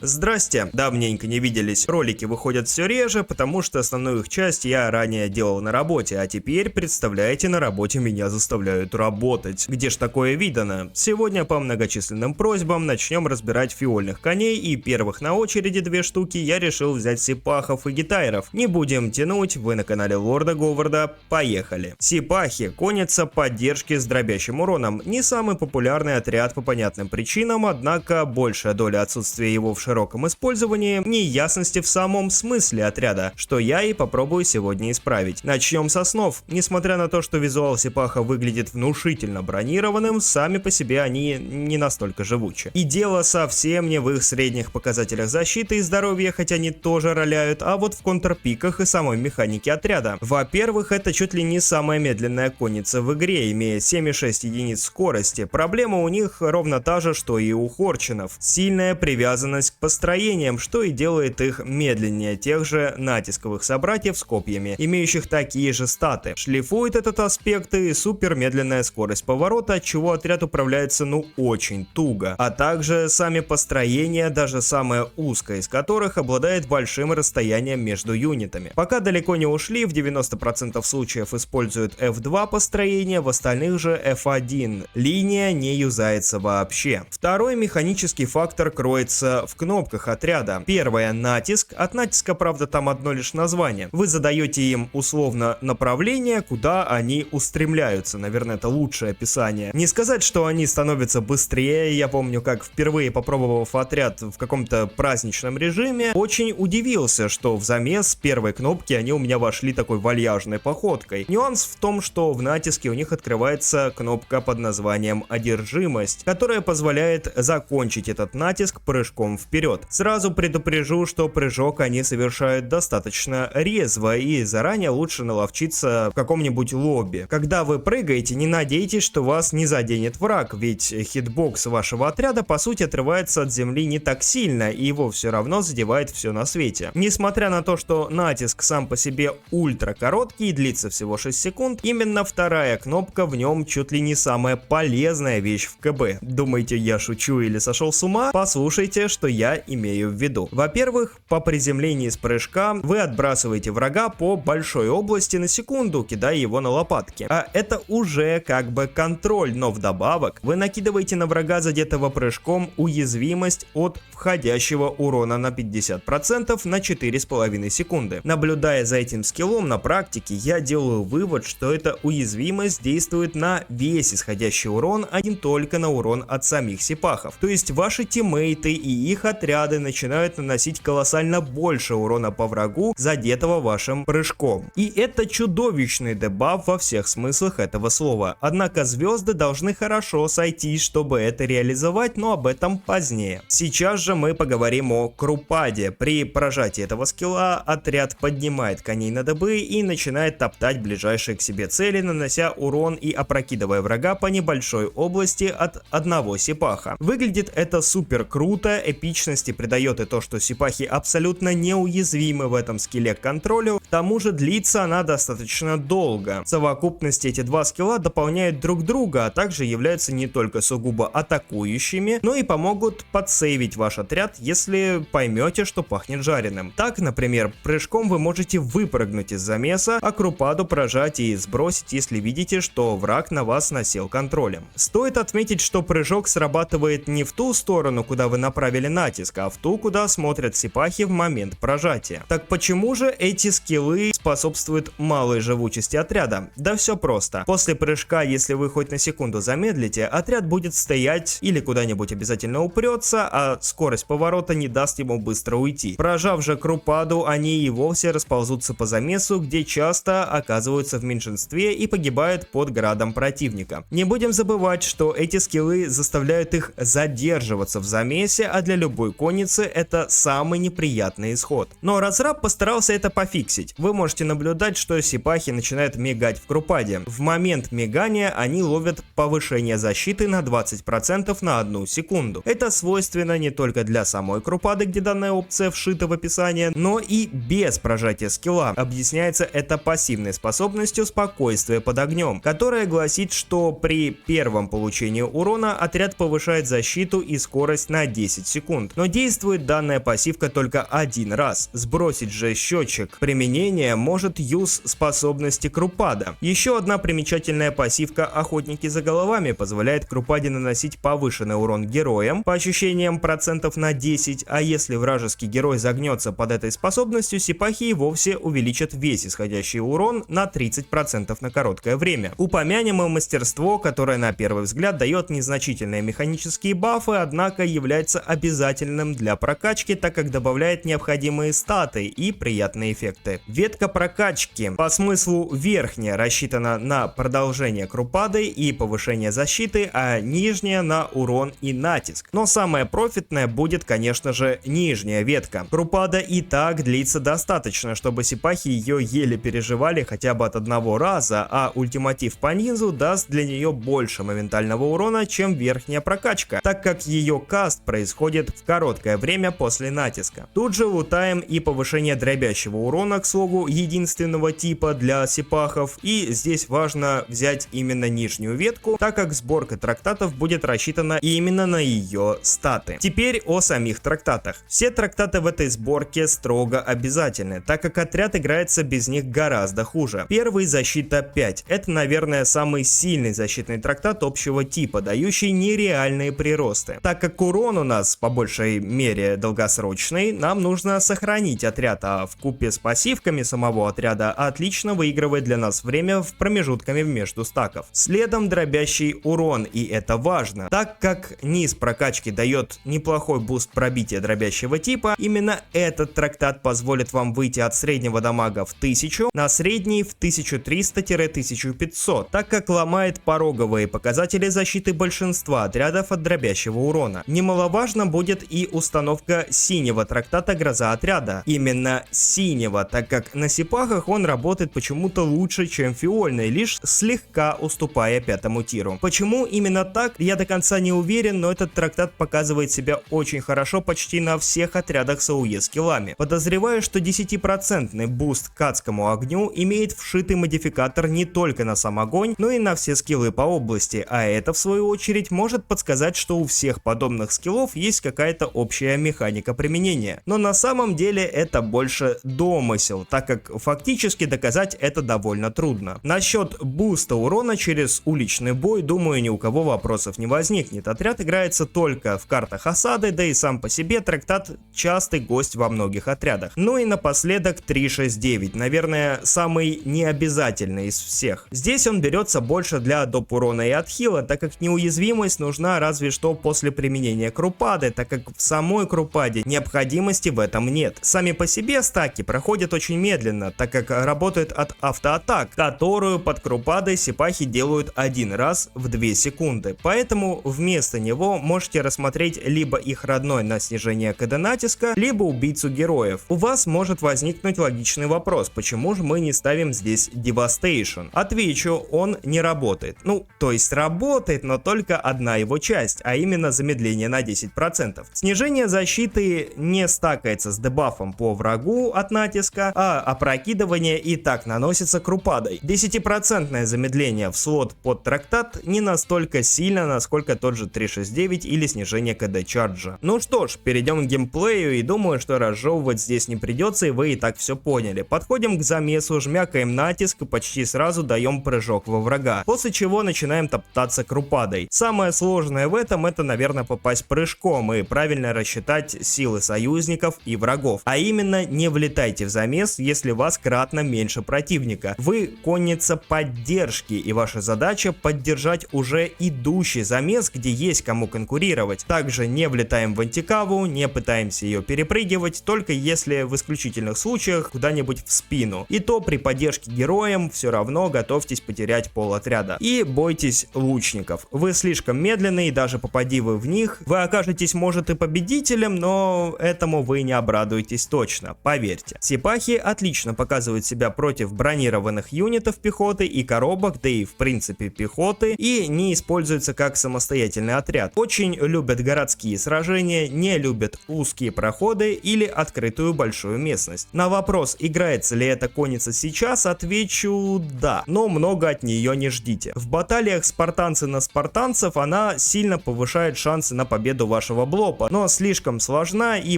Здрасте, давненько не виделись. Ролики выходят все реже, потому что основную их часть я ранее делал на работе, а теперь, представляете, на работе меня заставляют работать. Где ж такое видано? Сегодня по многочисленным просьбам начнем разбирать фиольных коней, и первых на очереди две штуки я решил взять сипахов и гитайров. Не будем тянуть, вы на канале Лорда Говарда, поехали. Сипахи, конница поддержки с дробящим уроном. Не самый популярный отряд по понятным причинам, однако большая доля отсутствия его в широком использовании, неясности в самом смысле отряда, что я и попробую сегодня исправить. Начнем со снов. Несмотря на то, что визуал сипаха выглядит внушительно бронированным, сами по себе они не настолько живучи. И дело совсем не в их средних показателях защиты и здоровья, хотя они тоже роляют, а вот в контрпиках и самой механике отряда. Во-первых, это чуть ли не самая медленная конница в игре, имея 7,6 единиц скорости. Проблема у них ровно та же, что и у хорчинов. Сильная привязанность к построениям, что и делает их медленнее тех же натисковых собратьев с копьями, имеющих такие же статы. Шлифует этот аспект и супер медленная скорость поворота, от чего отряд управляется очень туго, а также сами построения, даже самое узкое из которых обладает большим расстоянием между юнитами. Пока далеко не ушли, в 90% случаев используют F2 построение, в остальных же F1. Линия не юзается вообще. Второй механический фактор кроется в кнопках отряда. Первое — натиск. От натиска, правда, там одно лишь название. Вы задаете им условно направление, куда они устремляются. Наверное, это лучшее описание. Не сказать, что они становятся быстрее. Я помню, как впервые попробовав отряд в каком-то праздничном режиме, очень удивился, что в замес с первой кнопки они у меня вошли такой вальяжной походкой. Нюанс в том, что в натиске у них открывается кнопка под названием «Одержимость», которая позволяет закончить этот натиск прыжком вперед. Сразу предупрежу, что прыжок они совершают достаточно резво, и заранее лучше наловчиться в каком-нибудь лобби. Когда вы прыгаете, не надейтесь, что вас не заденет враг, ведь хитбокс вашего отряда по сути отрывается от земли не так сильно, и его все равно задевает все на свете. Несмотря на то, что натиск сам по себе ультра короткий и длится всего 6 секунд, именно вторая кнопка в нем чуть ли не самая полезная вещь в КБ. Думаете, я шучу или сошел с ума? Послушайте, что я имею в виду. Во-первых, по приземлении с прыжка вы отбрасываете врага по большой области на секунду, кидая его на лопатки. А это уже как бы контроль, но вдобавок вы накидываете на врага, задетого прыжком, уязвимость от входящего урона на 50% на 4,5 секунды. Наблюдая за этим скиллом на практике, я делаю вывод, что эта уязвимость действует на весь исходящий урон, а не только на урон от самих сипахов. То есть ваши тиммейты и их отряды начинают наносить колоссально больше урона по врагу, задетого вашим прыжком. И это чудовищный дебаф во всех смыслах этого слова. Однако звезды должны хорошо сойтись, чтобы это реализовать, но об этом позднее. Сейчас же мы поговорим о крупаде. При прожатии этого скилла отряд поднимает коней на дыбы и начинает топтать ближайшие к себе цели, нанося урон и опрокидывая врага по небольшой области от одного сипаха. Выглядит это супер круто, эпичности придает и то, что сипахи абсолютно неуязвимы в этом скилле к контролю, к тому же длится она достаточно долго. В совокупности эти два скилла дополняют друг друга, а также являются не только сугубо атакующими, но и помогут подсейвить ваш отряд, если поймете, что пахнет жареным. Так, например, прыжком вы можете выпрыгнуть из замеса, а крупаду прожать и сбросить, если видите, что враг на вас насел контролем. Стоит отметить, что прыжок срабатывает не в ту сторону, куда вы направили натиск, а в ту, куда смотрят сипахи в момент прожатия. Так почему же эти скиллы способствуют малой живучести отряда? Да все просто. После прыжка, если вы хоть на секунду замедлите, отряд будет стоять или куда-нибудь обязательно упрется, а скорость поворота не даст ему быстро уйти. Прожав же крупаду, они и вовсе расползутся по замесу, где часто оказываются в меньшинстве и погибают под градом противника. Не будем забывать, что эти скиллы заставляют их задерживаться в замесе, а для любой конницы это самый неприятный исход. Но разраб постарался это пофиксить. Вы можете наблюдать, что сипахи начинают мигать в крупаде. В момент мигания они ловят повышение защиты на 20% на 1 секунду. Это свойственно не только для самой крупады, где данная опция вшита в описание, но и без прожатия скилла. Объясняется это пассивной способностью спокойствия под огнем, которая гласит, что при первом получении урона отряд повышает защиту и скорость на 10 секунд. секунд. Но действует данная пассивка только один раз. Сбросить же счетчик применения может юз способности Крупада. Еще одна примечательная пассивка «Охотники за головами» позволяет Крупаде наносить повышенный урон героям, по ощущениям процентов на 10, а если вражеский герой загнется под этой способностью, сипахи и вовсе увеличат весь исходящий урон на 30% на короткое время. Упомянем и мастерство, которое на первый взгляд дает незначительные механические бафы, однако является обязательным для прокачки, так как добавляет необходимые статы и приятные эффекты. Ветка прокачки по смыслу верхняя рассчитана на продолжение Крупады и повышение защиты, а нижняя на урон и натиск. Но самое профитное будет, конечно же, нижняя ветка. Крупада и так длится достаточно, чтобы сипахи ее еле переживали хотя бы от одного раза, а ультиматив по низу даст для нее больше моментального урона, чем верхняя прокачка, так как ее каст происходит в короткое время после натиска. Тут же лутаем и повышение дробящего урона, к слову, единственного типа для сипахов, и здесь важно взять именно нижнюю ветку, так как сборка трактатов будет рассчитана именно на ее статы. Теперь о самих трактатах. Все трактаты в этой сборке строго обязательны, так как отряд играется без них гораздо хуже. Первый — защита 5. Это, наверное, самый сильный защитный трактат общего типа, дающий нереальные приросты. Так как урон у нас по большей мере долгосрочный, нам нужно сохранить отряд, а вкупе с пассивками самого отряда отлично выигрывает для нас время в промежутками между стаков. Следом дробящий урон, и это важно, так как низ прокачки дает неплохой буст пробития дробящего типа, именно этот трактат позволит вам выйти от среднего дамага в 1000 на средний в 1300-1500, так как ломает пороговые показатели защиты большинства отрядов от дробящего урона. Немаловажно будет и установка синего трактата Гроза отряда. Именно синего, так как на сипахах он работает почему-то лучше, чем фиольный, лишь слегка уступая пятому тиру. Почему именно так, я до конца не уверен, но этот трактат показывает себя очень хорошо почти на всех отрядах с АОЕ скиллами. Подозреваю, что 10% буст к адскому огню имеет вшитый модификатор не только на сам огонь, но и на все скиллы по области, а это в свою очередь может подсказать, что у всех подобных скиллов есть какая-то общая механика применения. Но на самом деле это больше домысел, так как фактически доказать это довольно трудно. Насчет буста урона через уличный бой, думаю, ни у кого вопросов не возникнет. Отряд играется только в картах осады, да и сам по себе трактат частый гость во многих отрядах. Ну и напоследок 369, наверное, самый необязательный из всех. Здесь он берется больше для доп урона и отхила, так как неуязвимость нужна разве что после применения Крупады, так как в самой Крупаде необходимости в этом нет. Сами по себе стаки проходят очень медленно, так как работают от автоатак, которую под Крупадой сипахи делают один раз в 2 секунды. Поэтому вместо него можете рассмотреть либо их родной на снижение КД натиска, либо убийцу героев. У вас может возникнуть логичный вопрос, почему же мы не ставим здесь Devastation? Отвечу, он не работает. Ну, то есть работает, но только одна его часть, а именно замедление на 10%. Снижение защиты не стакается с дебафом по врагу от натиска, а опрокидывание и так наносится Крупадой. 10% замедление в слот под трактат не настолько сильно, насколько тот же 369 или снижение КД чарджа. Ну что ж, перейдем к геймплею, и думаю, что разжевывать здесь не придется, и вы и так все поняли. Подходим к замесу, жмякаем натиск и почти сразу даем прыжок во врага, после чего начинаем топтаться Крупадой. Самое сложное в этом — это, наверное, попасть прыжком и правильно рассчитать силы союзников и врагов. А именно, не влетайте в замес, если вас кратно меньше противника. Вы конница поддержки, и ваша задача поддержать уже идущий замес, где есть кому конкурировать. Также не влетаем в антикаву, не пытаемся ее перепрыгивать, только если в исключительных случаях куда-нибудь в спину. И то при поддержке героям все равно готовьтесь потерять пол отряда. И бойтесь лучников. Вы слишком медленны, и даже попади вы в них, вы окажетесь, может, и победителем, но этому вы не обрадуетесь точно, поверьте. Сипахи отлично показывают себя против бронированных юнитов пехоты и коробок, да и в принципе пехоты, и не используются как самостоятельный отряд. Очень любят городские сражения, не любят узкие проходы или открытую большую местность. На вопрос, играется ли эта конница сейчас, отвечу да, но много от нее не ждите. В баталиях спартанцы на спартанцев она сильно повышает шансы на победу вашего блока, топа, но слишком сложна и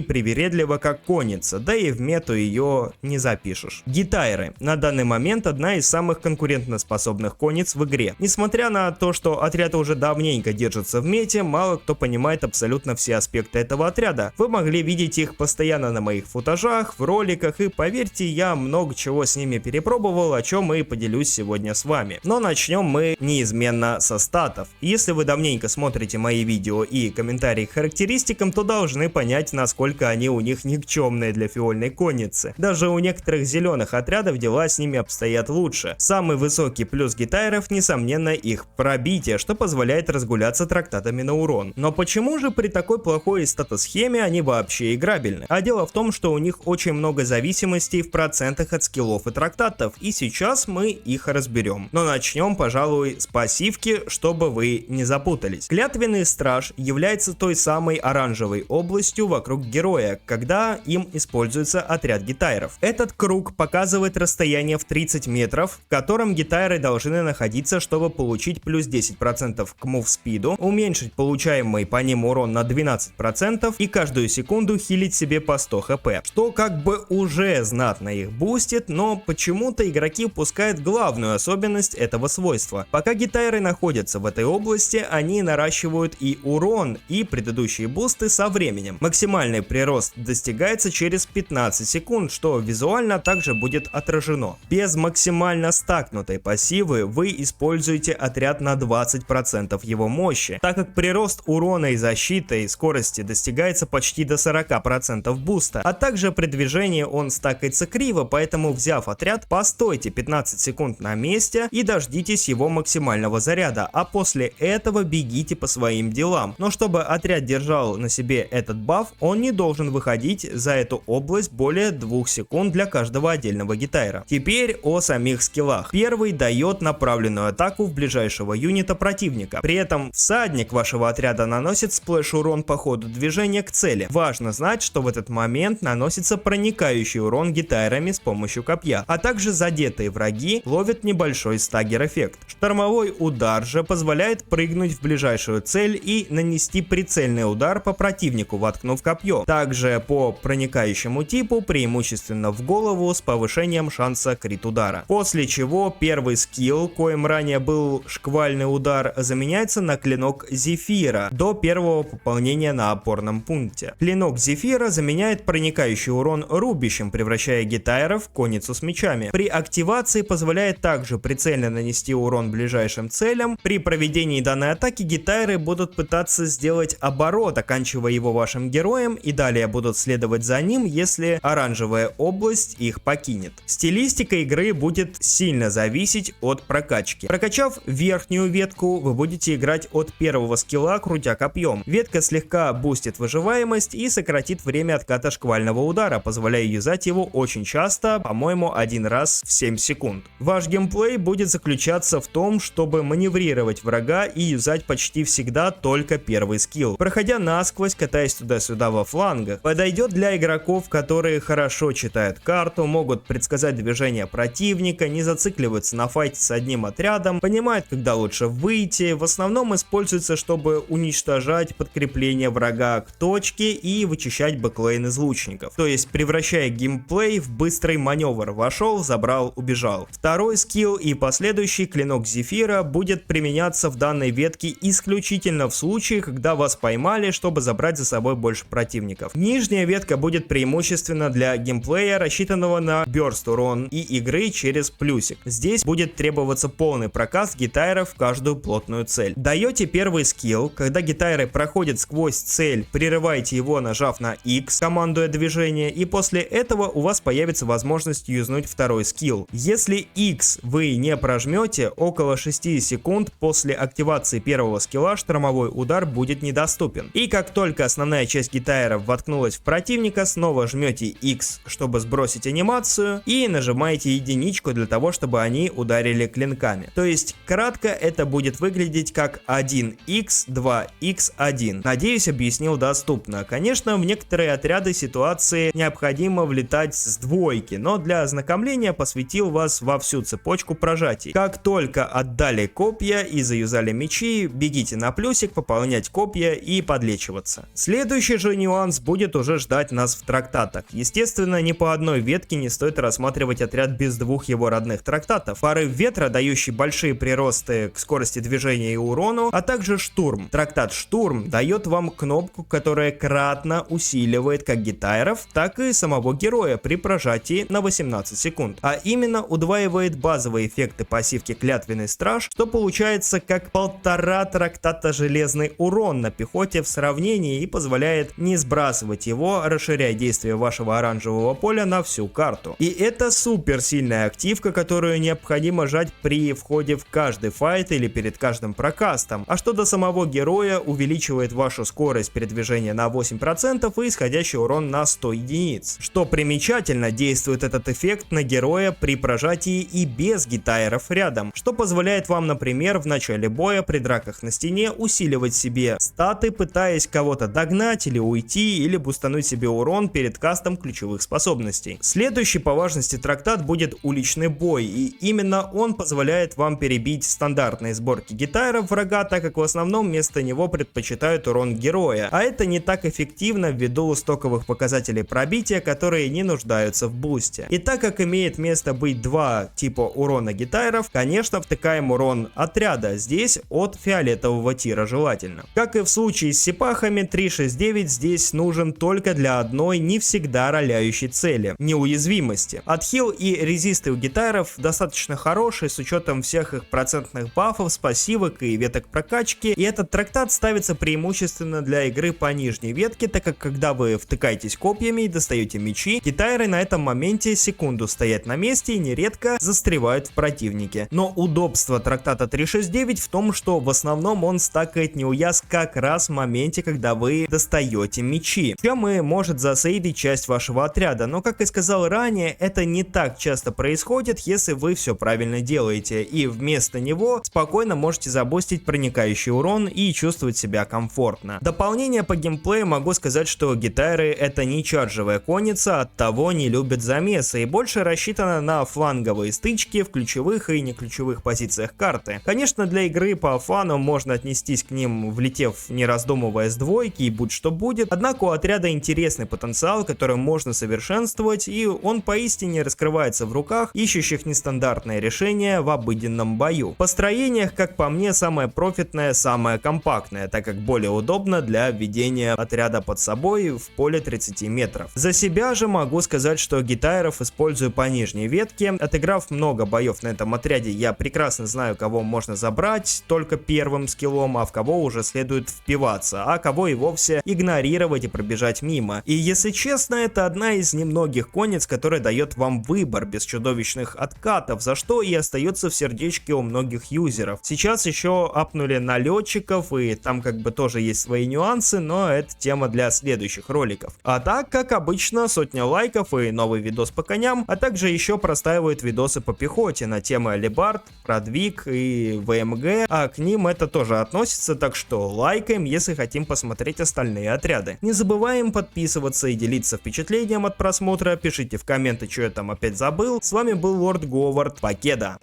привередлива как конница, да и в мету ее не запишешь. Гитайры. На данный момент одна из самых конкурентоспособных конниц в игре. Несмотря на то, что отряд уже давненько держится в мете, мало кто понимает абсолютно все аспекты этого отряда. Вы могли видеть их постоянно на моих футажах, в роликах, и поверьте, я много чего с ними перепробовал, о чем и поделюсь сегодня с вами. Но начнем мы неизменно со статов. Если вы давненько смотрите мои видео и комментарии к характеристикам, то должны понять, насколько они у них никчемные для фиольной конницы. Даже у некоторых зеленых отрядов дела с ними обстоят лучше. Самый высокий плюс гитайров, несомненно, их пробитие, что позволяет разгуляться трактатами на урон. Но почему же при такой плохой статосхеме они вообще играбельны? А дело в том, что у них очень много зависимостей в процентах от скиллов и трактатов, и сейчас мы их разберем. Но начнем, пожалуй, с пассивки, чтобы вы не запутались. Клятвенный страж является той самой оранжевой областью вокруг героя, когда им используется отряд гитайров. Этот круг показывает расстояние в 30 метров, в котором гитайры должны находиться, чтобы получить плюс 10% к мувспиду, уменьшить получаемый по ним урон на 12% и каждую секунду хилить себе по 100 хп, что как бы уже знатно их бустит, но почему-то игроки упускают главную особенность этого свойства. Пока гитайры находятся в этой области, они наращивают и урон, и предыдущие бусты со временем. Максимальный прирост достигается через 15 секунд, что визуально также будет отражено. Без максимально стакнутой пассивы вы используете отряд на 20% его мощи, так как прирост урона и защиты и скорости достигается почти до 40% буста, а также при движении он стакается криво, поэтому взяв отряд, постойте 15 секунд на месте и дождитесь его максимального заряда, а после этого бегите по своим делам. Но чтобы отряд держал на себе этот баф, он не должен выходить за эту область более 2 секунд для каждого отдельного гитайра. Теперь о самих скиллах. Первый дает направленную атаку в ближайшего юнита противника. При этом всадник вашего отряда наносит сплэш урон по ходу движения к цели. Важно знать, что в этот момент наносится проникающий урон гитайрами с помощью копья, а также задетые враги ловят небольшой стаггер эффект. Штормовой удар же позволяет прыгнуть в ближайшую цель и нанести прицельный удар по противнику, воткнув копье. Также по проникающему типу, преимущественно в голову, с повышением шанса крит удара. После чего первый скилл, коим ранее был шквальный удар, заменяется на клинок Зефира до первого пополнения на опорном пункте. Клинок Зефира заменяет проникающий урон рубящим, превращая гитайров в конницу с мечами. При активации позволяет также прицельно нанести урон ближайшим целям. При проведении данной атаки гитайры будут пытаться сделать оборот, оканчивая его вашим героем, и далее будут следовать за ним, если оранжевая область их покинет. Стилистика игры будет сильно зависеть от прокачки. Прокачав верхнюю ветку, вы будете играть от первого скилла, крутя копьем. Ветка слегка бустит выживаемость и сократит время отката шквального удара, позволяя юзать его очень часто, по-моему, один раз в 7 секунд. Ваш геймплей будет заключаться в том, чтобы маневрировать врага и юзать почти всегда только первый скилл, проходя насквозь, катаясь туда-сюда во флангах. Подойдет для игроков, которые хорошо читают карту, могут предсказать движение противника, не зацикливаются на файте с одним отрядом, понимают, когда лучше выйти. В основном используется, чтобы уничтожать подкрепление врага к точке и вычищать бэклейн из лучников, то есть превращая геймплей в быстрый маневр: вошел, забрал, убежал. Второй скилл и последующий клинок Зефира будет применяться в данной ветке исключительно в случае, когда вас поймали, чтобы забрать за собой больше противников. Нижняя ветка будет преимущественно для геймплея, рассчитанного на бёрст урон и игры через плюсик. Здесь будет требоваться полный прокаст гитайров в каждую плотную цель. Даете первый скилл, когда гитайры проходят сквозь цель, прерываете его, нажав на X, командуя движение, и после этого у вас появится возможность юзнуть второй скилл. Если X вы не прожмете, около 6 секунд после активации первого скилла штормовой удар будет недоступен. И как только основная часть гитайров воткнулась в противника, снова жмете X, чтобы сбросить анимацию, и нажимаете единичку для того, чтобы они ударили клинками. То есть, кратко, это будет выглядеть как 1x, 2x1. Надеюсь, объяснил доступно. Конечно, в некоторые отряды ситуации необходимо влетать с двойки, но для ознакомления посвятил вас во всю цепочку прожатий. Как только отдали копья и заюзали мечи, бегите на плюсик, пополнять копья и подлечивать. заморачиваться. Следующий же нюанс будет уже ждать нас в трактатах. Естественно, ни по одной ветке не стоит рассматривать отряд без двух его родных трактатов. Порыв ветра, дающий большие приросты к скорости движения и урону, а также штурм. Трактат Штурм дает вам кнопку, которая кратно усиливает как гитайров, так и самого героя при прожатии на 18 секунд. А именно удваивает базовые эффекты пассивки Клятвенный Страж, что получается как 1,5 трактата Железный урон на пехоте в сравнении и позволяет не сбрасывать его, расширяя действие вашего оранжевого поля на всю карту. И это супер сильная активка, которую необходимо жать при входе в каждый файт или перед каждым прокастом. А что до самого героя, увеличивает вашу скорость передвижения на 8% и исходящий урон на 100 единиц. Что примечательно, действует этот эффект на героя при прожатии и без гитайров рядом, что позволяет вам, например, в начале боя при драках на стене усиливать себе статы, пытаясь кого-то догнать или уйти, или бустануть себе урон перед кастом ключевых способностей. Следующий по важности трактат будет Уличный бой, и именно он позволяет вам перебить стандартные сборки гитайров врага, так как в основном вместо него предпочитают урон героя, а это не так эффективно ввиду стоковых показателей пробития, которые не нуждаются в бусте. И так как имеет место быть два типа урона гитайров, конечно, втыкаем урон отряда, здесь от фиолетового тира желательно. Как и в случае с сипахами, 369 здесь нужен только для одной не всегда роляющей цели – неуязвимости. Отхил и резисты у гитайров достаточно хорошие с учетом всех их процентных бафов, пассивок и веток прокачки, и этот трактат ставится преимущественно для игры по нижней ветке, так как когда вы втыкаетесь копьями и достаете мечи, гитайры на этом моменте секунду стоят на месте и нередко застревают в противнике. Но удобство трактата 369 в том, что в основном он стакает неуяз как раз в моменте, когда вы достаете мечи, чем и может засейвить часть вашего отряда, но как и сказал ранее, это не так часто происходит, если вы все правильно делаете, и вместо него спокойно можете забустить проникающий урон и чувствовать себя комфортно. Дополнение по геймплею могу сказать, что гитайры это не чаржевая конница, оттого не любят замесы и больше рассчитана на фланговые стычки в ключевых и не ключевых позициях карты. Конечно, для игры по фану можно отнестись к ним, влетев не раздумывая с двойки и будь что будет, однако у отряда интересный потенциал, который можно совершенствовать, и он поистине раскрывается в руках ищущих нестандартные решения в обыденном бою. В построениях, как по мне, самое профитное, самое компактное, так как более удобно для введения отряда под собой в поле 30 метров. За себя же могу сказать, что гитайров использую по нижней ветке. Отыграв много боев на этом отряде, я прекрасно знаю, кого можно забрать только первым скиллом, а в кого уже следует впиваться, а кого и вовсе игнорировать и пробежать мимо. И если честно, это одна из немногих конниц, которая дает вам выбор без чудовищных откатов, за что и остается в сердечке у многих юзеров. Сейчас еще апнули налетчиков, и там как бы тоже есть свои нюансы, но это тема для следующих роликов. А так, как обычно, сотня лайков и новый видос по коням, а также еще простаивают видосы по пехоте на темы алибард, продвиг и ВМГ, а к ним это тоже относится, так что лайкаем, если хотим посмотреть остальные отряды. Не забываем подписываться и делиться впечатлением от просмотра, пишите в комменты, что я там опять забыл. С вами был Лорд Говард, покеда!